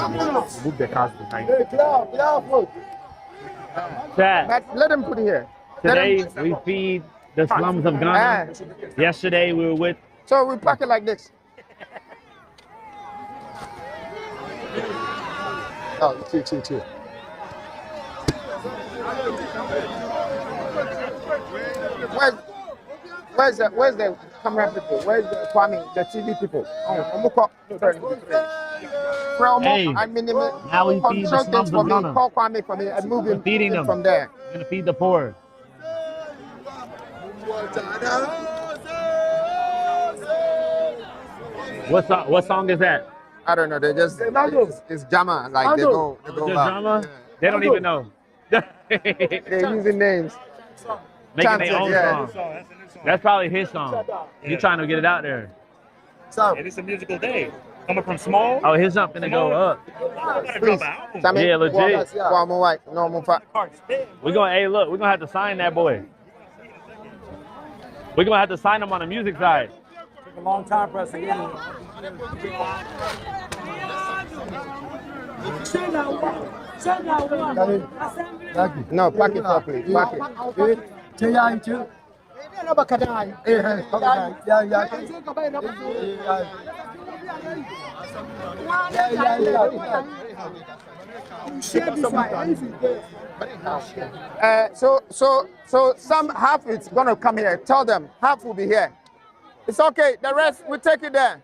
Move the cars behind. But let them put it here. Today we feed the slums of Ghana. Yesterday we were with. So we pack it like this. Oh, chill. Where's the camera people? Where's the Kwame, the TV people? Hey, now we feed the slums of Ghana. Call Kwame for me and move him Feeding them from there. We're gonna feed the poor. What song is that? I don't know. They just it's Jama. Like they go Just back. drama? They don't even know. They're using names. Making their own Yeah. song. That's probably his song. He's trying to get it out there. So It is a musical day. Coming from small. Oh, his not gonna go up. please, Yeah, legit. We're gonna, hey, look, we're gonna have to sign that boy. We're gonna have to sign him on the music side. A long time for us to get in. No, pack it properly. Pack it. So some half it's gonna come here. Tell them half will be here. It's okay. The rest we take it there.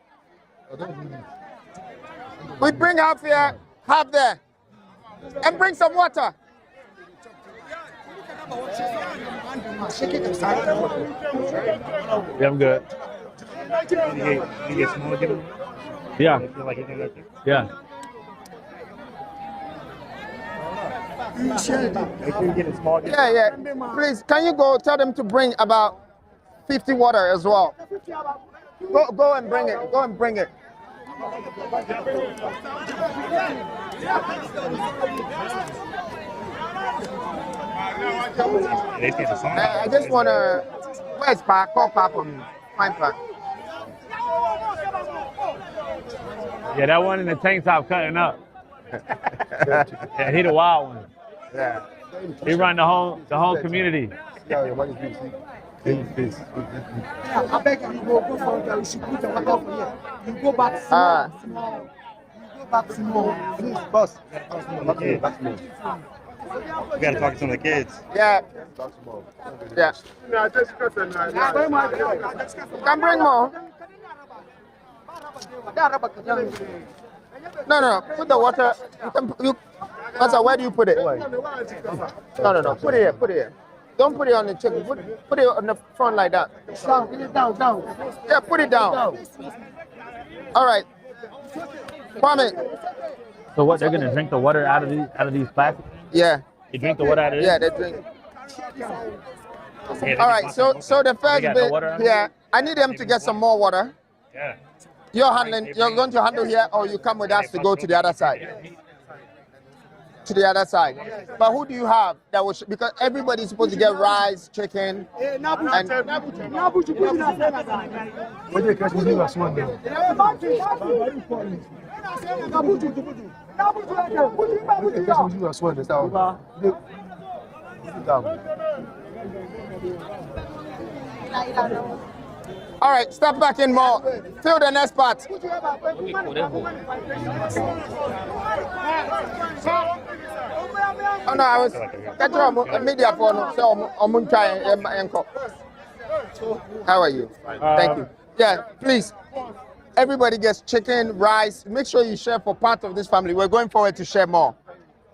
We bring half here, half there, and bring some water. Yeah, I'm good. You get small again? Yeah, Feel like anything like that? yeah. You get it small again? Yeah. Please, can you go tell them to bring about 50 water as well? Go and bring it. Go and bring it. They see the song. I just wanna. Where's Park? Call Park for me. Find Park. Yeah, that one in the tank top cutting up. Yeah, he the wild one. Yeah. He run the whole community. I beg you, go for you should put the water over here. You go back small. You go back small. Please, boss. You gotta talk to some of the kids. Yeah. Yeah. Can bring more. No. Put the water. Master, where do you put it? No. Put it here. Put it here. Don't put it on the chicken. Put it on the front like that. Down. Yeah, put it down. All right. Kwame. So what? They're gonna drink the water out of these plastics? Yeah. You drink the water out of it? Yeah, they drink. Yeah, All right. So the first got the bit. water? Yeah. I need them to get some more water. Yeah. You're going to handle here, or you come with us to go to the other side? To the other side. But who do you have that will, because everybody's supposed to get rice, chicken, and all right, step back in more. Fill the next part. Oh no, I was media for no. So how are you? Thank you. Yeah, please. Everybody gets chicken, rice. Make sure you share for part of this family. We're going forward to share more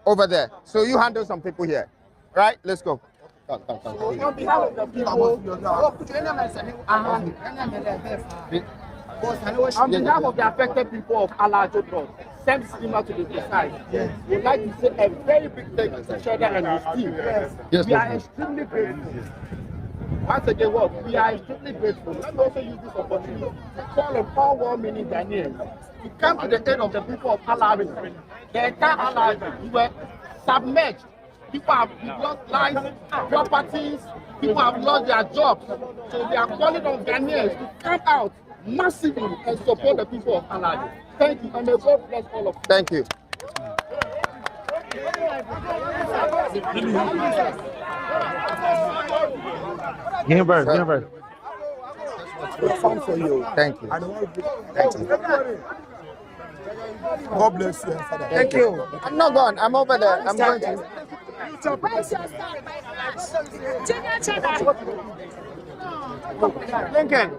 over there. So you handle some people here, right? Let's go. On behalf of the people, on behalf of the affected people of Alajubrod, same similar to the precise, we'd like to say a very big thank you to Cheddar and his team. Yes, we are extremely grateful. Once again, we are extremely grateful. Let me also use this opportunity to call on all well-meaning Ghanaians to come to the aid of the people of Alajubrod. The entire Alajubrod, we were submerged. People have lost lives, properties, people have lost their jobs. So they are calling on Ghanaians to come out massively and support the people of Alajubrod. Thank you, and may God bless all of you. Thank you. Give him birth. Give him birth. Fun for you. Thank you. And Thank you. God bless you, Father. Thank you. I'm not gone. I'm over there. I'm going to. Where's your son? Junior Cheddar. Lincoln.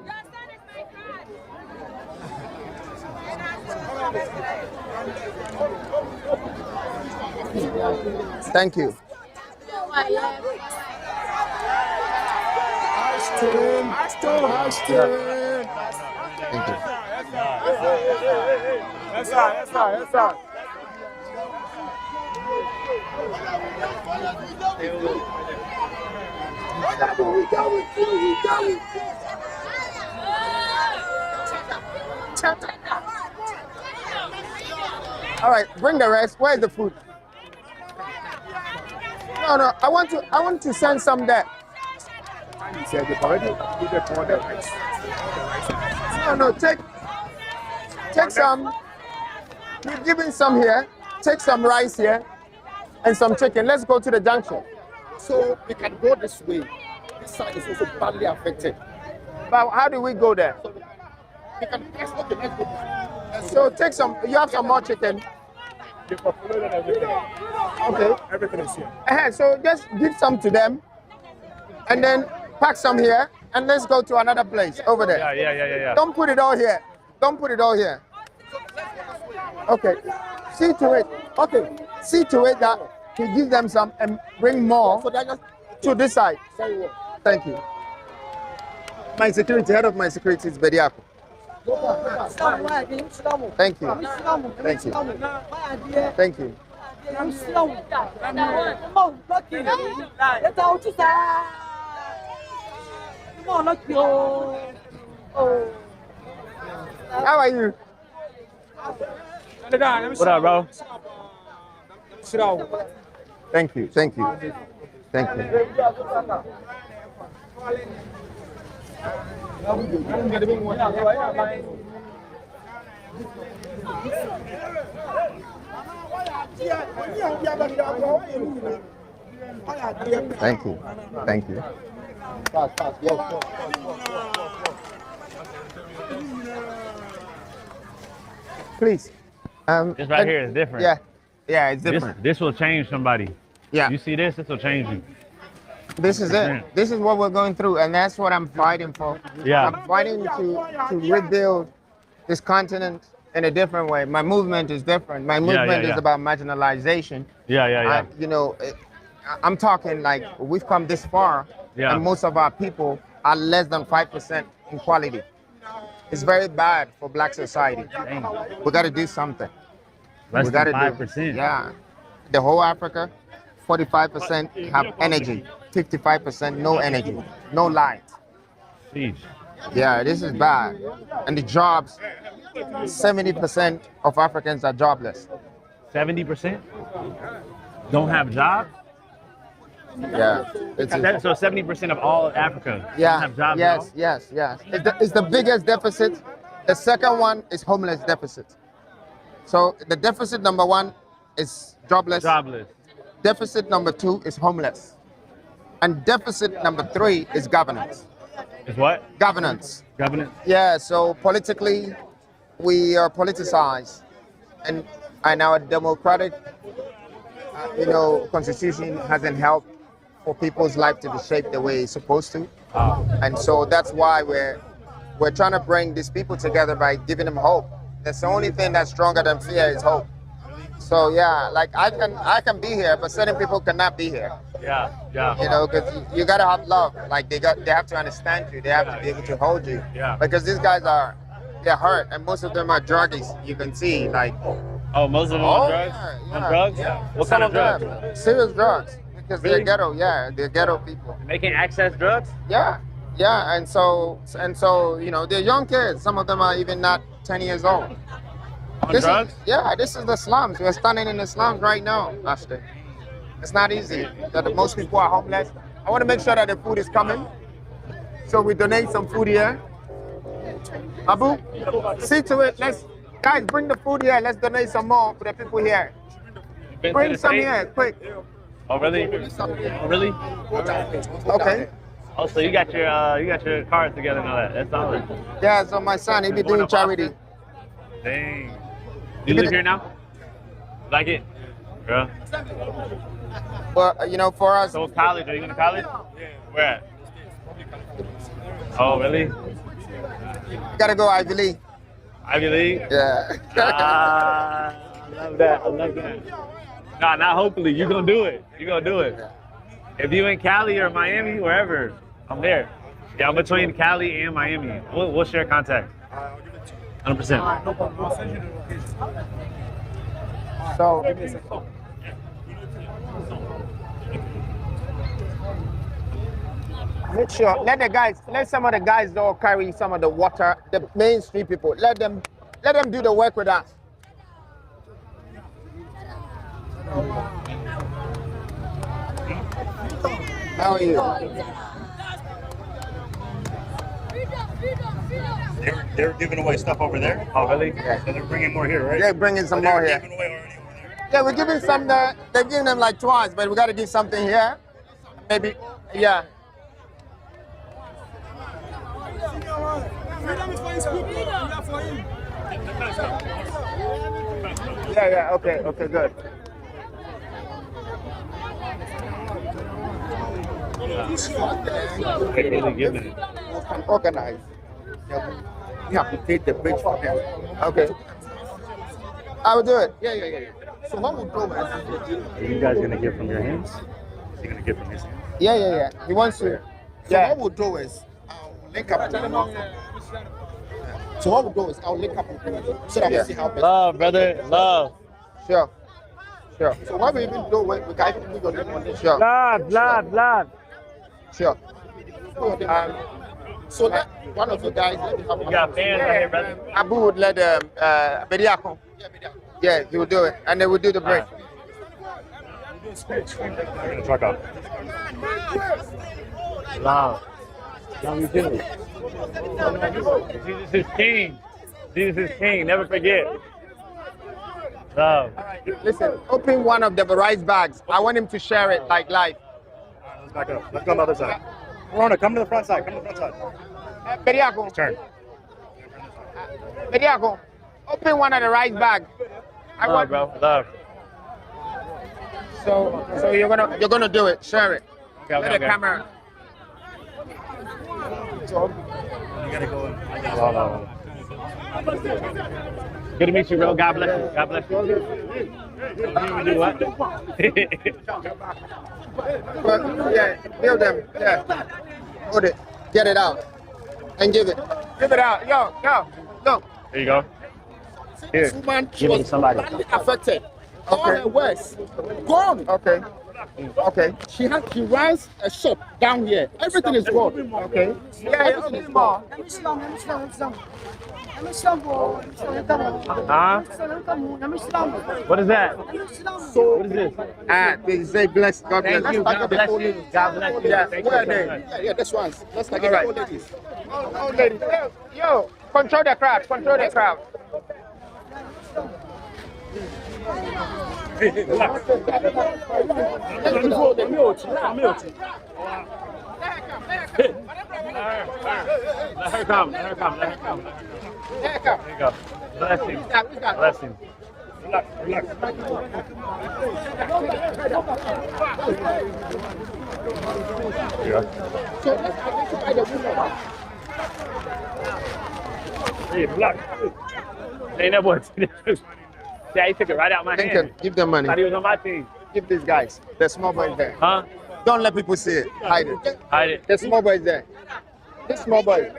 Thank you. Ashton. Thank you. Yes, sir. All right, bring the rest. Where's the food? No. I want to send some there. He said they've already included all the rice. No. Take some. We're giving some here. Take some rice here, and some chicken. Let's go to the junction. So we can go this way. This side is also badly affected. But how do we go there? We can press. Okay, let's go. So take some. You have some more chicken. They've uploaded everything. Okay. Everything is here. So just give some to them, and then pack some here, and let's go to another place over there. Yeah. Don't put it all here. Don't put it all here. Okay. See to it. Okay. See to it that you give them some and bring more to this side. Thank you. My security, head of my security is Bediako. Thank you. Thank you. Thank you. How are you? What up, bro? Thank you. Thank you. Thank you. Thank you. Thank you. Please. This right here is different. Yeah, it's different. This will change somebody. Yeah. You see this? This will change you. This is it. This is what we're going through, and that's what I'm fighting for. Yeah. I'm fighting to rebuild this continent in a different way. My movement is different. My movement is about marginalization. Yeah. I'm talking like we've come this far, and most of our people are less than 5% in quality. It's very bad for Black society. Dang. We got to do something. Less than 5%. Yeah. The whole Africa, 45% have energy, 55% no energy, no light. Jeez. Yeah, this is bad. And the jobs, 70% of Africans are jobless. 70% don't have jobs? Yeah. So 70% of all Africa don't Yeah. have jobs at all? Yes. It's the biggest deficit. The second one is homeless deficit. So the deficit number one is jobless. Deficit number two is homeless. And deficit number three is governance. Is what? Governance. Governance? Yeah, so politically, we are politicized. And our democratic, constitution hasn't helped for people's life to be shaped the way it's supposed to. And so that's why we're trying to bring these people together by giving them hope. That's the only thing that's stronger than fear is hope. So yeah, like I can be here, but certain people cannot be here. Yeah. Because you gotta have love. Like they have to understand you. They have to be able to hold you. Yeah. Because these guys they're hurt, and most of them are druggies. You can see, like. Oh, most of them on drugs? Yeah. On drugs? Yeah. What Some kind of them, drugs? serious drugs. Because Really? they're ghetto. Yeah, they're ghetto people. They can't access drugs? Yeah, and so they're young kids. Some of them are even not 10 years old. On drugs? This is the slums. We're standing in the slums right now, Ashton. It's not easy. That most people are homeless. I want to make sure that the food is coming. So we donate some food here. Abu, see to it. Guys, bring the food here. Let's donate some more for the people here. Been to Bring the some States? here, quick. Oh, really? Oh, really? Okay. Oh, so you got your cards together and all that. That's solid. Yeah, so my son, he be doing charity. Dang. You live here now? Like it? Yeah. But, you know, for us, So college, are you going to college? Where at? Oh, really? you gotta go Ivy League. Ivy League? Yeah. Ah, I love that. I love that. Nah, not hopefully. You're going to do it. You're going to do it. If you in Cali or Miami, wherever, I'm there. Yeah, I'm between Cali and Miami. We'll share contact. 100%. So, make sure, let some of the guys all carry some of the water, the main street people. Let them do the work with us. How are you? They're giving away stuff over there. Oh, really? Yeah. So they're bringing more here, right? They're bringing some more They're here. giving away already over there. Yeah, we're giving some. They're giving them like twice, but we got to give something here. Maybe, yeah. Yeah, okay, good. They're really giving it. Can organize. You have to take the bridge for them. Okay. I will do it. Yeah. So what would go Are you guys gonna give from your hands? Is he gonna give from his hands? Yeah. He wants to. So Yeah. what we'll do is I'll link up with them. So what we'll do is I'll link up with them so that we see how best. Love, brother. Love. Sure. So what we even do, we can even put your name on this. Sure. Love. Sure. So let one of you guys let me have You got fans right here, brother. Abu would let Bediako. Yeah, he will do it, and they will do the break. They're gonna truck up. Love. Love you too. Jesus is king. Jesus is king. Never forget. Love. Listen, open one of the rice bags. I want him to share it like live. Let's back up. Let's go on the other side. Rona, come to the front side. Come to the front side. Bediako, Turn. Bediako, open one of the rice bags. Love, bro. Love. So you're gonna do it. Share it. Okay, Let the camera. You gotta go in. Hold on. Good to meet you, bro. God bless you. God bless you. You do what? But, yeah, build them. Yeah. Hold it. Get it out. And give it. Give it out. Yo. Look. There you go. Here. Woman, she Give it to was somebody. badly affected. All Okay. her works gone. Okay. She runs a shop down here. Everything is gone. Okay. Yeah, open more. Huh? What is that? So What is this? They say bless. God Thank bless. you. God bless you. God bless you. Yeah, Thank where are you so they? much. yeah, this one's. Let's take All it right. old ladies. Oh, lady. Yo, control the crowd. Control the crowd. Let her come. Let her come. Let her come. There you go. Blessings. Blessings. So let's identify the woman. Hey, block. Ain't that boy. Yeah, he took it right out my Thank hand. him. Give them money. Thought he was on my team. Give these guys. The small boys there. Huh? Don't let people see it. Hide it. Hide it. The small boys there. This small boy.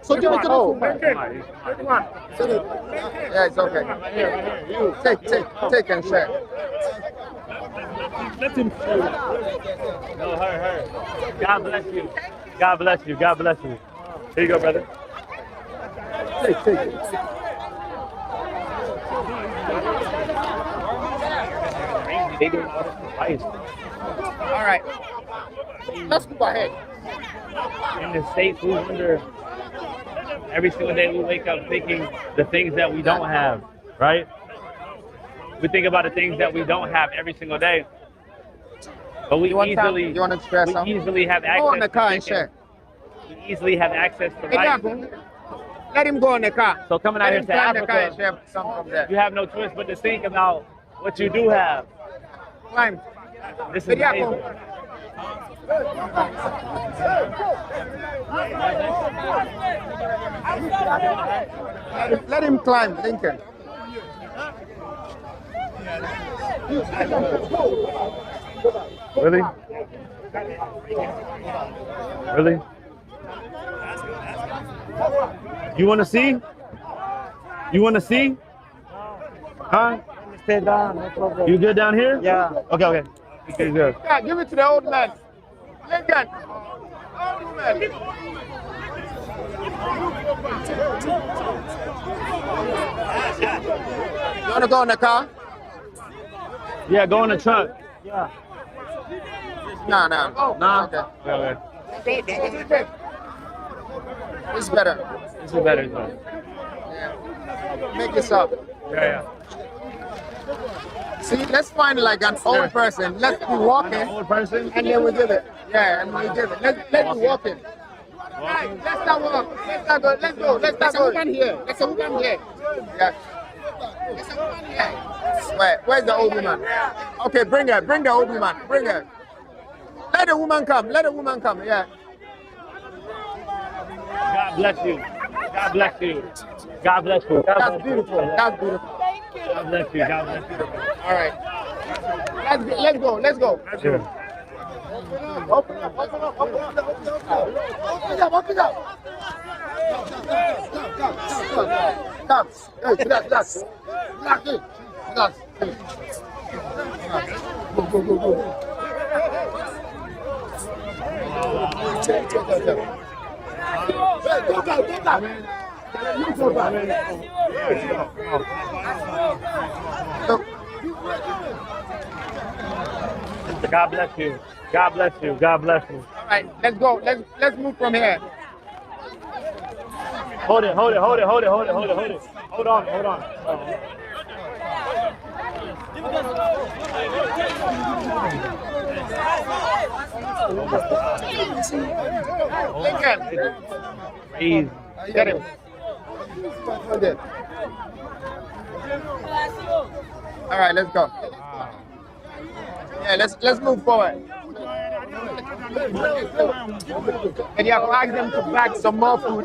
So give it to the Oh, woman. yeah, it's okay. Right here. You. Take and share. Let him show. No, her. God bless you. God bless you. God bless you. Here you go, brother. Take. They doing all this twice. All right. Let's move ahead. In the States, we wonder, every single day we wake up thinking the things that we don't have, right? We think about the things that we don't have every single day. But we You want some? easily, You want to share some? easily have access. Go in the car to and thinking. share. We easily have access to Hey, life. Jaco, let him go in the car. So coming out Let here him to climb the car and Africa, share some from there. you have no choice but to think about what you do have. Climb. This is Hey, Jaco. amazing. Let him climb, Lincoln. Really? Really? You want to see? You want to see? Huh? Stay down, no problem. You good down here? Yeah. Okay, okay. Okay, good. Yeah, give it to the old man. Lincoln. Old man. You want to go in the car? Yeah, go in the trunk. Yeah. No, no. Nah. Okay. Okay. It's better. This is better. Though. Make this up. Yeah, See, let's find like an old person. Let's be yeah. walking, An old person. and then we give it. Yeah, and we give it. Let's be walking. Right, let's not walk. Let's not go. Let's go. Let's not go. Let's here. Let's a woman here. Yeah. Let's a woman here. Where's the old woman? Okay, bring her. Bring the old woman. Bring her. Let the woman come. Let the woman come. Yeah. God bless you. God bless you. God bless you. God That's bless you. beautiful. That's beautiful. God bless you. God bless you. All right. Let's go. Let's go. Sure. Open up. Open up. Open up. Open up. Open up. Come. Hey, relax. Relax. Relax. Go, go, go, go. Hey, go back. Go back. You go back. God bless you. God bless you. God bless you. All right, let's go. Let's move from here. Hold it. Hold it. Hold it. Hold it. Hold it. Hold it. Hold it. Hold on. Hold on. Lincoln, Easy. get him. All right, let's go. Yeah, let's move forward. And you have to ask them to pack some more food.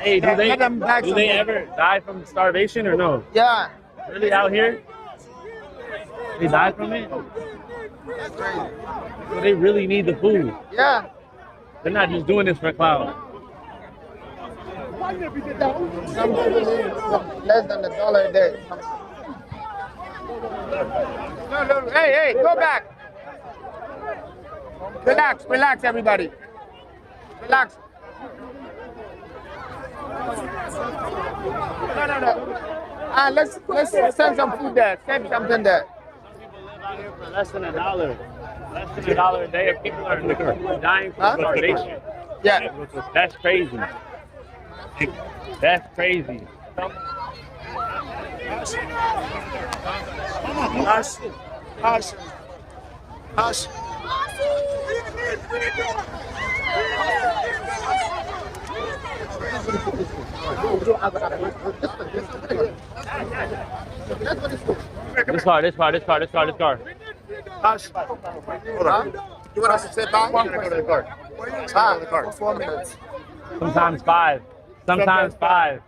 Hey, do Let them back do some they more. ever die from starvation or no? Yeah. Really out here? They die from it? That's crazy. So they really need the food. Yeah. They're not just doing this for clout. Some people need less than $1 a day. No, hey, go back. Relax, everybody. Relax. No. Let's send some food there. Send something there. Out here for less than $1. Less than $1 a day, and people are dying from starvation. Yeah. That's crazy. That's crazy. Hush. This car. Hush. Hold on. You want us to sit back? Go to the car. Ah, the car. 4 minutes. Sometimes 5. Sometimes 5.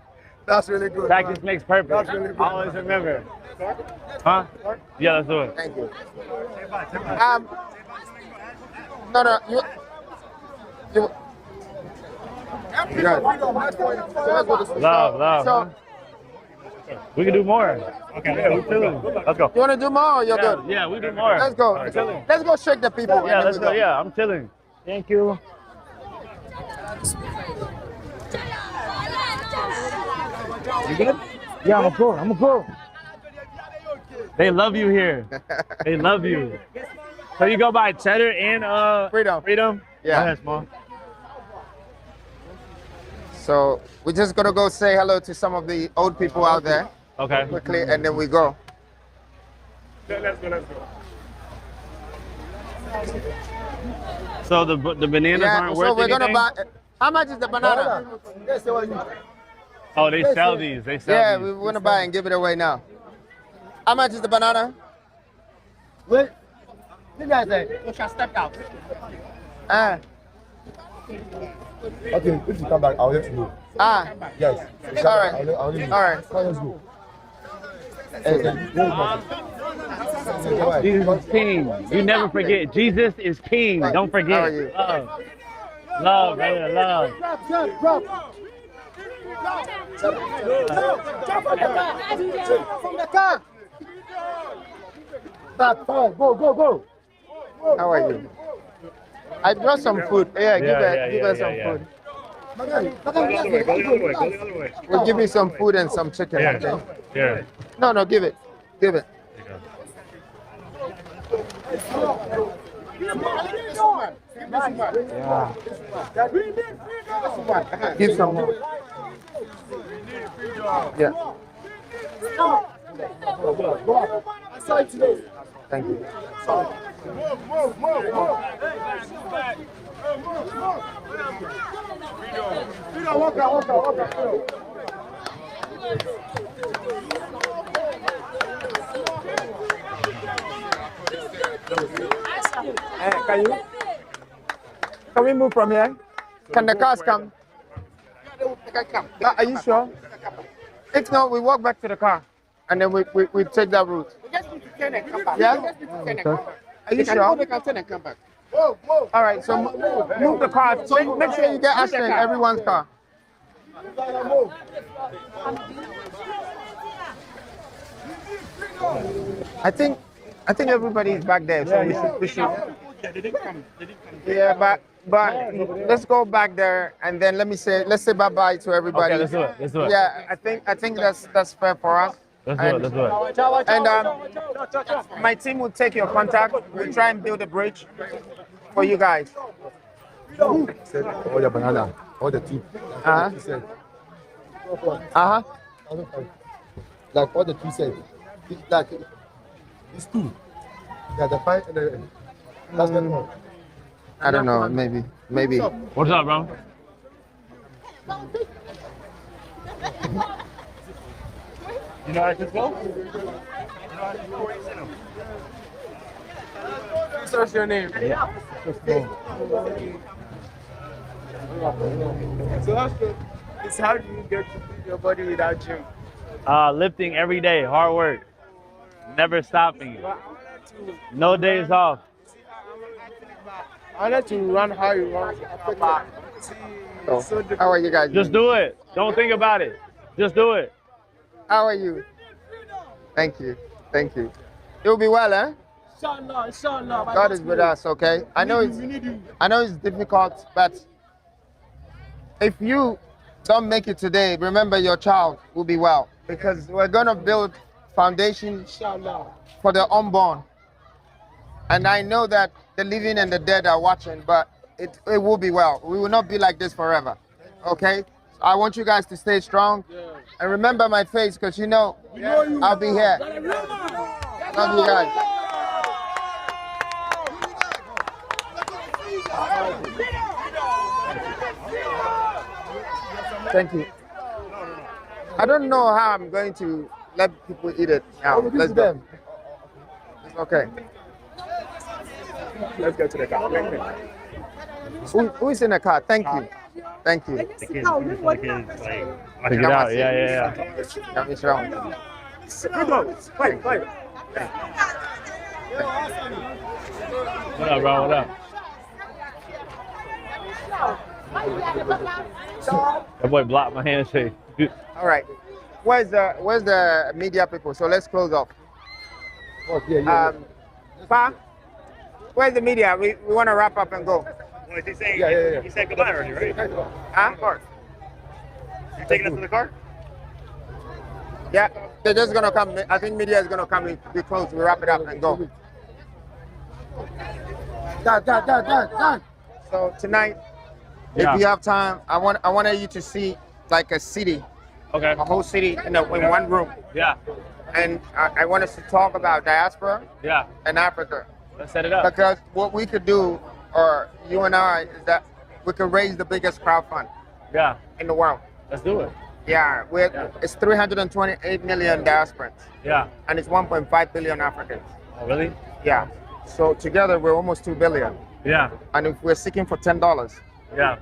That's really good. Practice makes perfect. That's really good. Always remember. Huh? Yeah, let's do it. Thank you. No, you good. So let's go this way. Love. So, We can do more. Okay, yeah, we're chilling. Let's go. you want to do more or you're good? Yeah, we do more. Let's go. We're chilling. Let's go shake the people. Yeah, and then let's we go. Yeah, I'm chilling. Thank you. You good? Yeah, I'm a go. They love you here. They love you. So you go by Cheddar and Freedom? Yeah. Go ahead, Small. So we're just gonna go say hello to some of the old people out there Okay. quickly, and then we go. Let's go. So the bananas aren't worth so we're anything? gonna buy. How much is the banana? Oh, they sell these. They sell Yeah, these. we want to buy and give it away now. How much is the banana? Wait. You guys shall step out. Ah, Okay, if you come back, I'll let you know. ah. Yes. All right. I'll let you know. All right. Let's go. Jesus is king. You never forget. Jesus is king. Don't forget. How are you? Love, brother, love. From the car. Go. How are you? I brought some food. Yeah, give her some food. Go the other way. We'll give you some food and some chicken. Yeah. Okay? Here. No, give it. Give it. Give some more. Yeah. Thank you. Can we move from here? Can the cars come? Are you sure? If not, we walk back to the car and then we take that route. We just need to turn and come back. Yeah? We just need to turn and come back. Are you sure? They can turn and come back. All right, so move the car. So make sure you get Ashton in everyone's car. I think everybody is back there, so we should. Yeah, they didn't come. Yeah, but let's go back there and then let's say bye bye to everybody. Okay, let's do it. Yeah, I think that's fair for us. Let's do it. And my team will take your contact. We'll try and build a bridge for you guys. Said all the banana, all the two. Uh-huh. He said, like all the two said, it's two. Yeah, the five and the. That's the one. I don't know, maybe. What's up, bro? You know how to go? What's your name? So how do you get to feed your body without gym? Lifting every day, hard work, never stopping. No days off. I wanted to run how you run. So, how are you guys? Just do it. Don't think about it. Just do it. How are you? Thank you. You'll be well, eh? Inshallah. God is with us, okay? I know it's difficult, but if you don't make it today, remember your child will be well, because we're gonna build foundation for the unborn. And I know that the living and the dead are watching, but it will be well. We will not be like this forever, okay? I want you guys to stay strong. And remember my face, because you know I'll be here. Love you guys. Thank you. I don't know how I'm going to let people eat it now. Let's go. Okay. Let's go to the car. Who is in the car? Thank you. Figure it out. Yeah. Let me show you. Wait. What up, bro? What up? That boy blocked my handshake. All right. Where's the media people? So let's close off. Oh, yeah. Pa, where's the media? We want to wrap up and go. What did he say? Yeah. He said goodbye already, right? Huh? You're taking us to the car? Yeah, they're just gonna come. I think media is gonna come. We close. We wrap it up and go. Done. So tonight, Yeah. if you have time, I wanted you to see like a city, Okay. a whole city in one room. Yeah. And I want us to talk about diaspora Yeah. and Africa. Let's set it up. Because what we could do, or you and I, is that we could raise the biggest crowd fund Yeah. in the world. Let's do it. Yeah, it's 328 million diasporans, Yeah. and it's 1.5 billion Africans. Oh, really? Yeah. So together we're almost 2 billion. Yeah. And if we're seeking for $10 Yeah.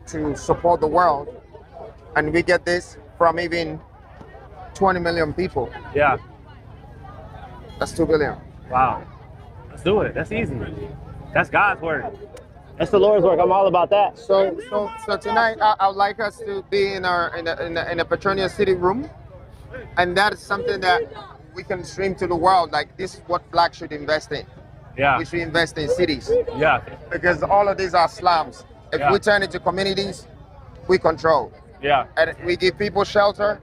to support the world, and we get this from even 20 million people, Yeah. that's 2 billion. Wow. Let's do it. That's easy. That's God's work. That's the Lord's work. I'm all about that. So tonight I would like us to be in a Petronia City room, and that is something that we can stream to the world. Like, this is what Black should invest in. Yeah. We should invest in cities, Yeah. because all of these are slums. If Yeah. we turn into communities, we control, Yeah. and we give people shelter,